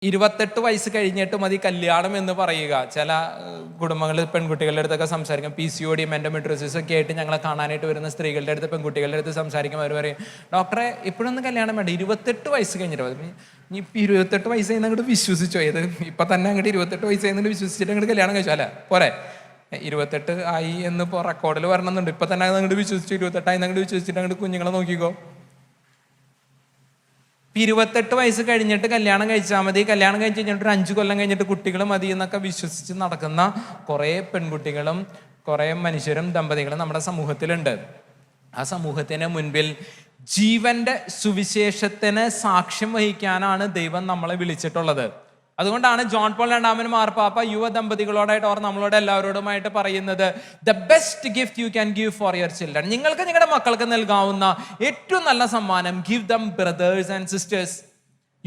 28 വയസ്സ് കഴിഞ്ഞിട്ട് മതി കല്യാണം എന്ന് പറയുക. ചില കുടുംബങ്ങൾ പെൺകുട്ടികളുടെ അടുത്തൊക്കെ സംസാരിക്കും. PCOD എൻഡോമെട്രിയോസിസ് ഒക്കെ ആയിട്ട് ഞങ്ങളെ കാണാനായിട്ട് വരുന്ന സ്ത്രീകളുടെ അടുത്ത്, പെൺകുട്ടികളുടെ അടുത്ത് സംസാരിക്കുമ്പോൾ അവർ പറയും, ഡോക്ടറെ ഇപ്പോഴൊന്നും കല്യാണം വേണ്ട, 28 വയസ്സ് കഴിഞ്ഞിട്ട് മതി. നീ ഇപ്പം 28 വയസ്സ് കഴിഞ്ഞ് അങ്ങോട്ട് വിശ്വസിച്ചോ? ഏത് ഇപ്പം തന്നെ അങ്ങോട്ട് 28 വയസ്സ് കഴിഞ്ഞിട്ട് വിശ്വസിച്ചിട്ട് അങ്ങോട്ട് കല്യാണം കഴിച്ചോ? അല്ല പോരെ, 28 ആയി എന്ന് ഇപ്പോൾ റെക്കോർഡിൽ വരണമെന്നുണ്ട്. ഇപ്പം തന്നെ അങ്ങോട്ട് വിശ്വസിച്ചു, 28 ആയി അങ്ങോട്ട് വിശ്വസിച്ചിട്ട് അങ്ങോട്ട് കുഞ്ഞുങ്ങളെ നോക്കിക്കോ. 28 വയസ്സ് കഴിഞ്ഞിട്ട് കല്യാണം കഴിച്ചാൽ മതി, കല്യാണം കഴിച്ച് കഴിഞ്ഞിട്ട് ഒരു 5 കൊല്ലം കഴിഞ്ഞിട്ട് കുട്ടികൾ മതി എന്നൊക്കെ വിശ്വസിച്ച് നടക്കുന്ന കുറേ പെൺകുട്ടികളും കുറേ മനുഷ്യരും ദമ്പതികളും നമ്മുടെ സമൂഹത്തിലുണ്ട്. ആ സമൂഹത്തിന് മുൻപിൽ ജീവന്റെ സുവിശേഷത്തിന് സാക്ഷ്യം വഹിക്കാനാണ് ദൈവം നമ്മളെ വിളിച്ചിട്ടുള്ളത്. അതുകൊണ്ടാണ് ജോൺ പോൾ രണ്ടാമൻ മാർപ്പാപ്പ യുവ ദമ്പതികളോടായിട്ട് അവർ നമ്മളോട് എല്ലാവരോടുമായിട്ട് പറയുന്നത്, the best gift you can give for your children. നിങ്ങൾക്ക് നിങ്ങളുടെ മക്കൾക്ക് നൽകാവുന്ന ഏറ്റവും നല്ല സമ്മാനം, give them brothers and sisters.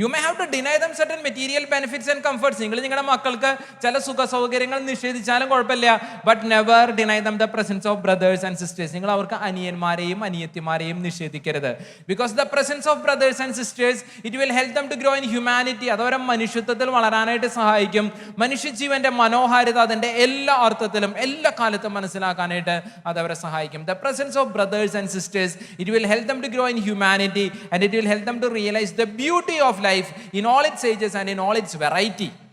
You may have to deny them certain material benefits and comforts. നിങ്ങൾ നിങ്ങളുടെ മക്കൾക്ക് ചില സുഖ സൗകര്യങ്ങൾ നിഷേധിച്ചാലും കുഴപ്പമില്ല, but never deny them the presence of brothers and sisters. നിങ്ങൾ അവർക്ക് അനിയന്മാരെയും അനിയത്തിമാരെയും നിഷേധിക്കരുത്. Because the presence of brothers and sisters it will help them to grow in humanity. അതവരെ മനുഷ്യത്വത്തിൽ വളരാനായിട്ട് സഹായിക്കും. മനുഷ്യജീവന്റെ മനോഹാരിത അതിന്റെ എല്ലാ അർത്ഥത്തിലും എല്ലാ കാലത്തും മനസ്സിലാക്കാനായിട്ട് അതവരെ സഹായിക്കും. The presence of brothers and sisters it will help them to grow in humanity and it will help them to realise the beauty of life in all its ages and in all its variety.